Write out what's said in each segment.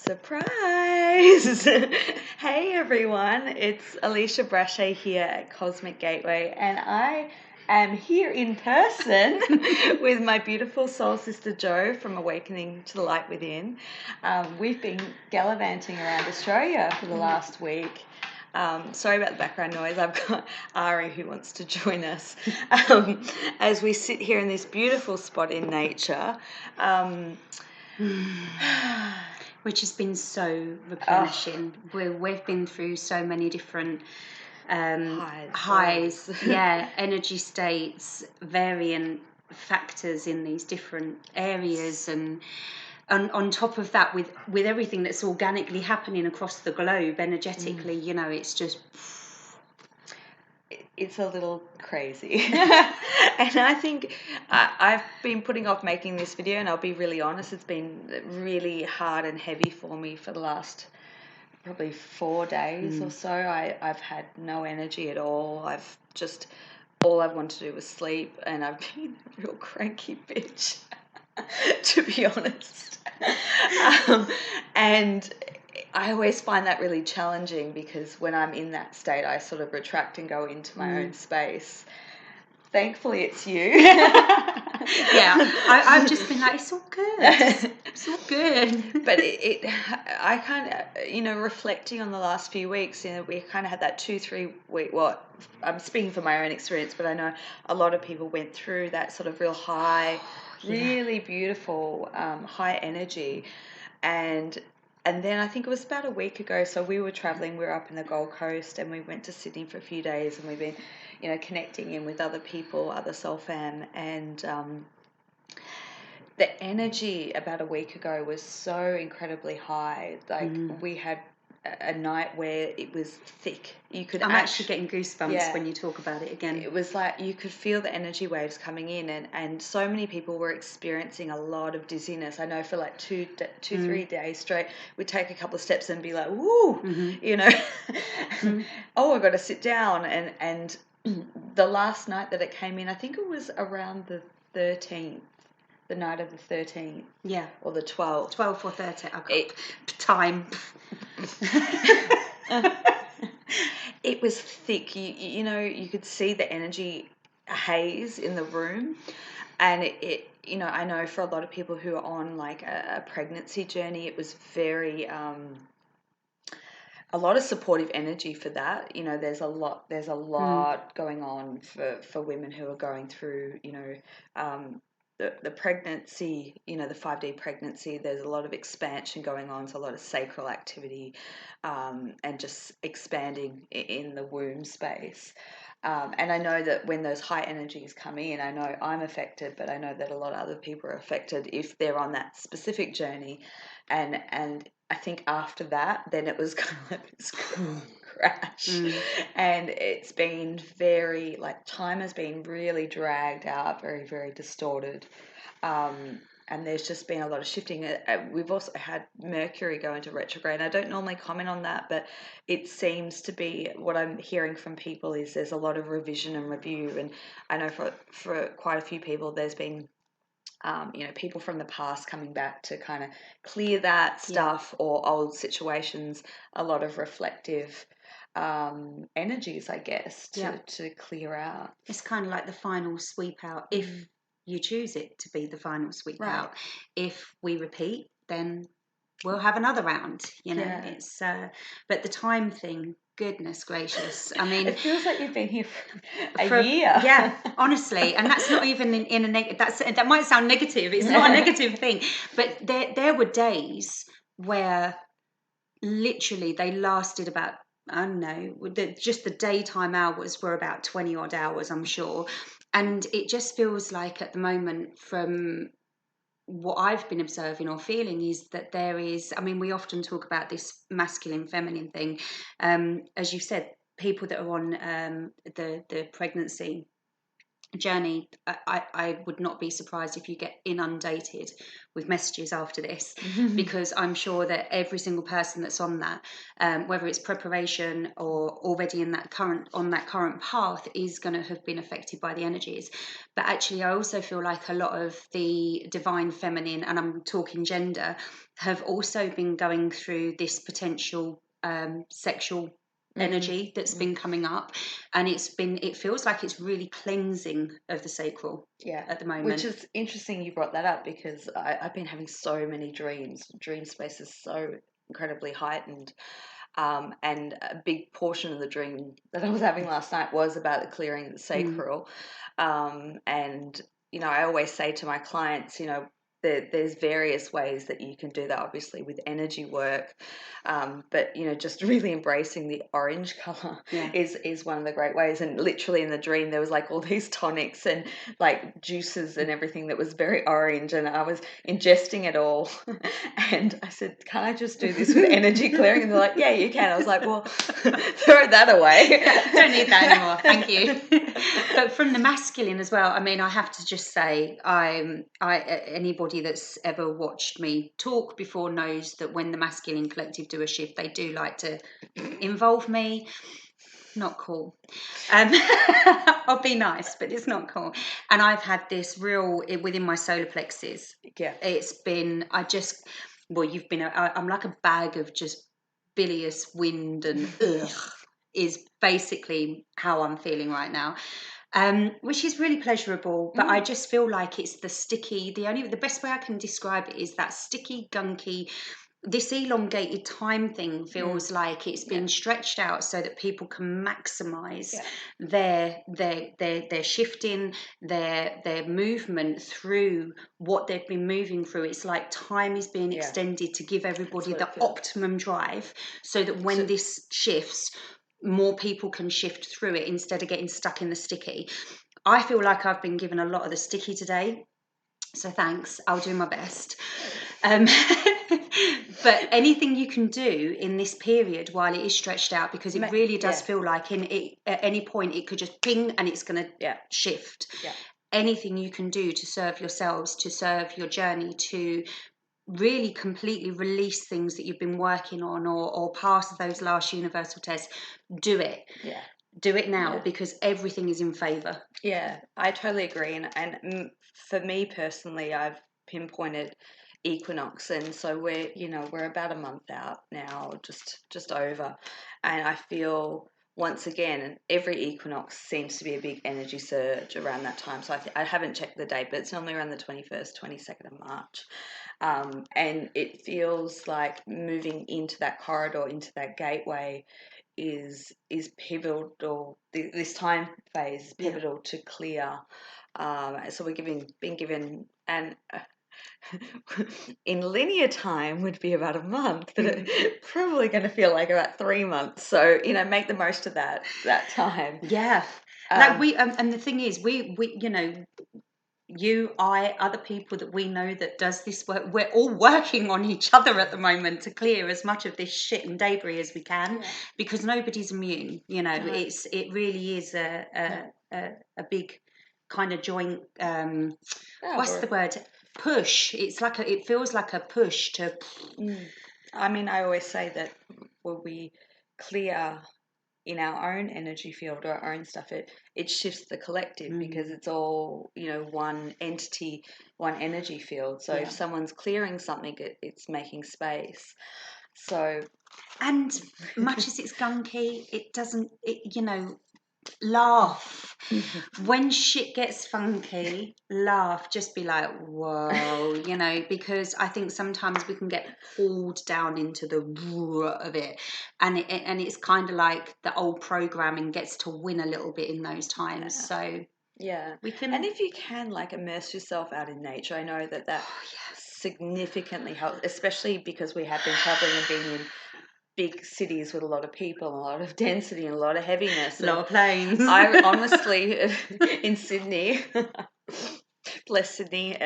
Surprise! Hey everyone, it's Alicia Brashay here at Cosmic Gateway, and I am here in person with my beautiful soul sister Jo from Awakening to the Light Within. We've been gallivanting around Australia for the last week. Sorry about the background noise. I've got Ari who wants to join us as we sit here in this beautiful spot in nature. Which has been so replenishing. We've been through so many different highs, energy states, variant factors in these different areas, and on top of that, with everything that's organically happening across the globe energetically, it's just. It's a little crazy. And I think I've been putting off making this video, and I'll be really honest, it's been really hard and heavy for me for the last probably 4 days or so. I've had no energy at all. All I've wanted to do was sleep, and I've been a real cranky bitch, to be honest. And I always find that really challenging, because when I'm in that state, I sort of retract and go into my own space. Thankfully, it's you. I've just been like, it's all good. It's all good. But I kind of, reflecting on the last few weeks, we kind of had that 2-3 week, I'm speaking from my own experience, but I know a lot of people went through that sort of real high, really beautiful, high energy. And then I think it was about a week ago, so we were traveling, we were up in the Gold Coast, and we went to Sydney for a few days, and we've been, connecting in with other people, other soul fam, and the energy about a week ago was so incredibly high. Like we had a night where it was thick. I'm actually getting goosebumps when you talk about it again. It was like you could feel the energy waves coming in, and so many people were experiencing a lot of dizziness. I know for like 3 days straight, we'd take a couple of steps and be like, woo, oh, I've got to sit down. And the last night that it came in, I think it was around the 13th. The night of the 13th. Yeah. Or the 12th. 12th or 13th. Time. It was thick. You could see the energy haze in the room. And it I know for a lot of people who are on like a pregnancy journey, it was very a lot of supportive energy for that. There's a lot going on for women who are going through, the pregnancy, the 5D pregnancy. There's a lot of expansion going on, so a lot of sacral activity, and just expanding in the womb space. And I know that when those high energies come in, I know I'm affected, but I know that a lot of other people are affected if they're on that specific journey. And I think after that, then it was kind of like this crash. And it's been very, time has been really dragged out, very, very distorted. And there's just been a lot of shifting. We've also had Mercury go into retrograde. I don't normally comment on that, but it seems to be, what I'm hearing from people is there's a lot of revision and review. And I know for quite a few people, there's been people from the past coming back to kind of clear that stuff, or old situations, a lot of reflective energies, I guess, to clear out. It's kind of like the final sweep out, if you choose it to be the final sweep out. If we repeat, then we'll have another round, It's but the time thing, goodness gracious. I mean, it feels like you've been here for a year. Yeah, honestly, and that's not even in a negative. That might sound negative. It's not a negative thing, but there were days where literally they lasted about, I don't know, just the daytime hours were about 20 odd hours, I'm sure, and it just feels like at the moment, from what I've been observing or feeling, is that there is, I mean, we often talk about this masculine feminine thing, as you said, people that are on the pregnancy journey, I would not be surprised if you get inundated with messages after this, because I'm sure that every single person that's on that, whether it's preparation or already in that current path, is going to have been affected by the energies. But actually, I also feel like a lot of the divine feminine, and I'm talking gender, have also been going through this potential sexual energy that's been coming up, and it feels like it's really cleansing of the sacral at the moment. Which is interesting you brought that up, because I've been having so many dreams. Dream space is so incredibly heightened. And a big portion of the dream that I was having last night was about the clearing of the sacral. And, I always say to my clients, there's various ways that you can do that, obviously, with energy work. But, just really embracing the orange color is one of the great ways. And literally in the dream, there was like all these tonics and like juices and everything that was very orange. And I was ingesting it all. And I said, can I just do this with energy clearing? And they're like, yeah, you can. I was like, well, throw that away. Don't need that anymore. Thank you. But from the masculine as well, I mean, I have to just say, anybody that's ever watched me talk before knows that when the masculine collective do a shift, they do like to involve me. Not cool. I'll be nice, but it's not cool. And I've had this real within my solar plexus. Yeah. It's been, I'm like a bag of just bilious wind and ugh, is basically how I'm feeling right now. Which is really pleasurable, but I just feel like it's the best way I can describe it is that sticky, gunky, this elongated time thing feels like it's been stretched out so that people can maximize their shifting, their movement through what they've been moving through. It's like time is being extended to give everybody the optimum drive, so that when this shifts, more people can shift through it instead of getting stuck in the sticky. I feel like I've been given a lot of the sticky today, so thanks, I'll do my best. But anything you can do in this period while it is stretched out, because it really does feel like at any point it could just ping and it's going to shift. Anything you can do to serve yourselves, to serve your journey, to really completely release things that you've been working on or pass those last universal tests, do it. Do it now, because everything is in favor. Yeah, I totally agree. And for me personally, I've pinpointed equinox, and so we're about a month out now, just over, and I feel once again every equinox seems to be a big energy surge around that time. So I haven't checked the date, but it's normally around the 21st, 22nd of March. And it feels like moving into that corridor, into that gateway, is pivotal. This time phase is pivotal to clear. So being given, and in linear time would be about a month, but it's probably going to feel like about 3 months. So make the most of that time. Yeah, like and the thing is, we you, I, other people that we know that does this work, we're all working on each other at the moment to clear as much of this shit and debris as we can, because nobody's immune. It really is a big kind of joint. What's the word? Push. It feels like a push to. I mean, I always say that when we clear in our own energy field or our own stuff, it shifts the collective, because it's all one entity, one energy field. So if someone's clearing something, it's making space. So, and much as it's gunky, it doesn't. Laugh when shit gets funky. Laugh, just be like, whoa, because I think sometimes we can get pulled down into the rut of it, and it's kind of like the old programming gets to win a little bit in those times. So we can, and if you can, like, immerse yourself out in nature. I know that significantly helps, especially because we have been traveling and being in big cities with a lot of people, a lot of density, and a lot of heaviness. A lot of planes. I honestly, in Sydney, bless Sydney,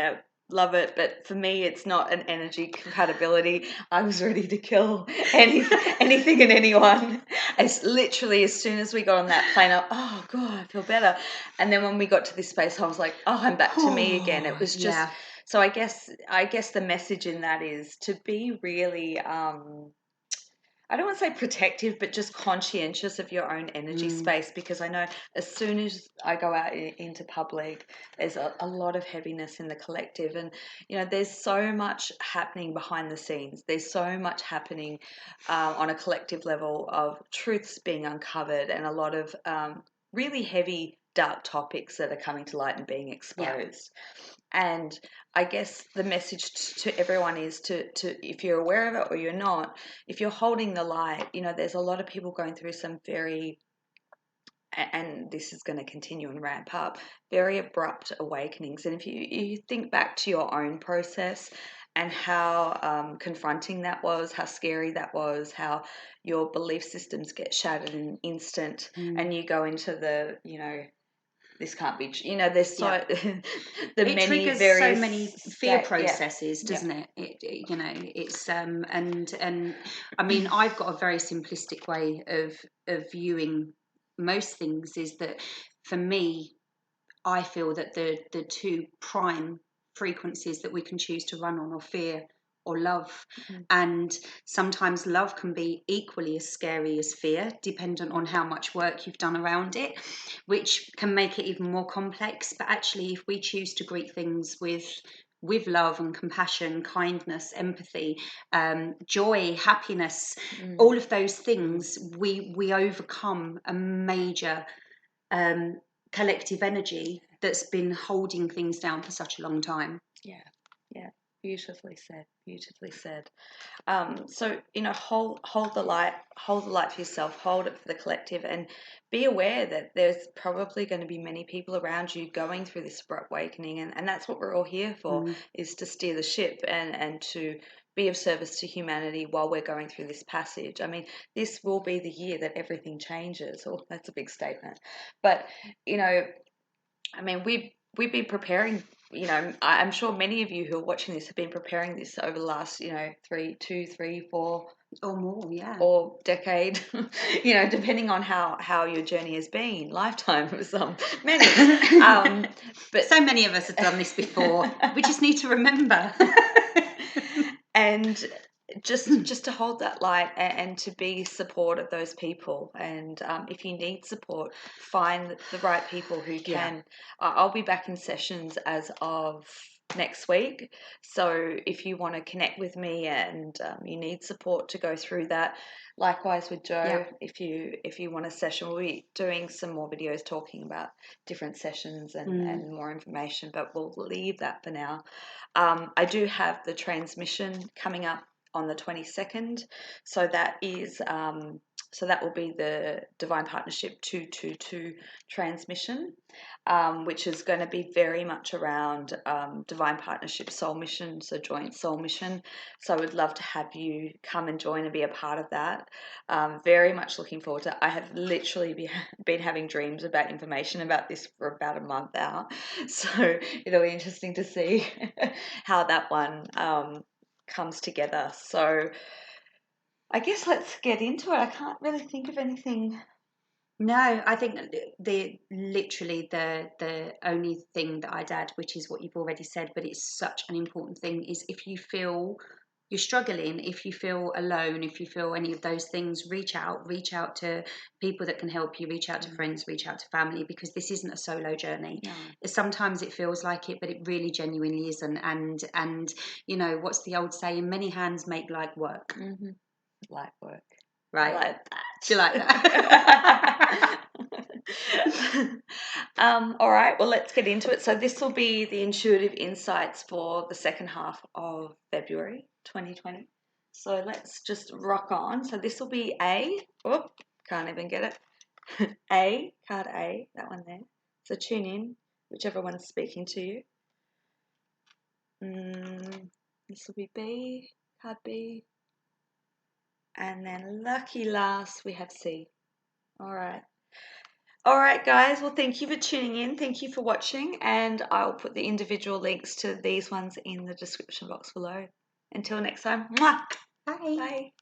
love it, but for me, it's not an energy compatibility. I was ready to kill anything and anyone. As soon as we got on that plane, oh God, I feel better. And then when we got to this space, I was like, oh, I'm back to me again. It was just Yeah. so. I guess the message in that is to be really. I don't want to say protective, but just conscientious of your own energy space, because I know as soon as I go out into public, there's a lot of heaviness in the collective. And, there's so much happening behind the scenes. There's so much happening on a collective level of truths being uncovered and a lot of really heavy, dark topics that are coming to light and being exposed. And I guess the message to everyone is to if you're aware of it or you're not, if you're holding the light, there's a lot of people going through some very, and this is going to continue and ramp up, very abrupt awakenings. And if you think back to your own process and how confronting that was, how scary that was, how your belief systems get shattered in an instant, and you go into the, this can't be, there's so the it many triggers various so many fear processes, doesn't yeah. it? It's and I mean, I've got a very simplistic way of viewing most things. Is that for me, I feel that the two prime frequencies that we can choose to run on are fear or love. And sometimes love can be equally as scary as fear, dependent on how much work you've done around it, which can make it even more complex. But actually, if we choose to greet things with love and compassion, kindness, empathy, joy, happiness, all of those things, we overcome a major collective energy that's been holding things down for such a long time. Yeah. Beautifully said. Beautifully said. So hold the light for yourself, hold it for the collective, and be aware that there's probably going to be many people around you going through this abrupt awakening, and that's what we're all here for, is to steer the ship and to be of service to humanity while we're going through this passage. I mean, this will be the year that everything changes. Oh, that's a big statement. But, I mean, we've been preparing. I'm sure many of you who are watching this have been preparing this over the last, 2, 3, 4, or more, yeah, or decade. Depending on how your journey has been, lifetime for some, many. But so many of us have done this before. We just need to remember. And just to hold that light and to be support of those people. And if you need support, find the right people who can. I'll be back in sessions as of next week, so if you want to connect with me and you need support to go through that, likewise with Jo, if you want a session, we'll be doing some more videos talking about different sessions and more information, but we'll leave that for now. I do have the transmission coming up on the 22nd, so that is that will be the Divine Partnership 222 transmission, which is going to be very much around Divine Partnership Soul Mission, so joint soul mission. So I would love to have you come and join and be a part of that. Very much looking forward to it. I have literally been having dreams about information about this for about a month out, so it'll be interesting to see how that one comes together. So I guess let's get into it. I can't really think of anything. No, I think literally the only thing that I'd add, which is what you've already said, but it's such an important thing, is if you feel you're struggling, if you feel alone, if you feel any of those things, reach out to people that can help you, reach out to friends, reach out to family, because this isn't a solo journey. No. Sometimes it feels like it, but it really genuinely isn't. And what's the old saying? Many hands make light work. Light work. Right. I like that. Do you like that? All right, well, let's get into it. So this will be the intuitive insights for the second half of February 2020. So let's just rock on. So this will be can't even get it. Card A, that one there. So tune in, whichever one's speaking to you. This will be B, card B. And then lucky last, we have C. All right. All right, guys. Well, thank you for tuning in. Thank you for watching. And I'll put the individual links to these ones in the description box below. Until next time, mwah! Bye. Bye.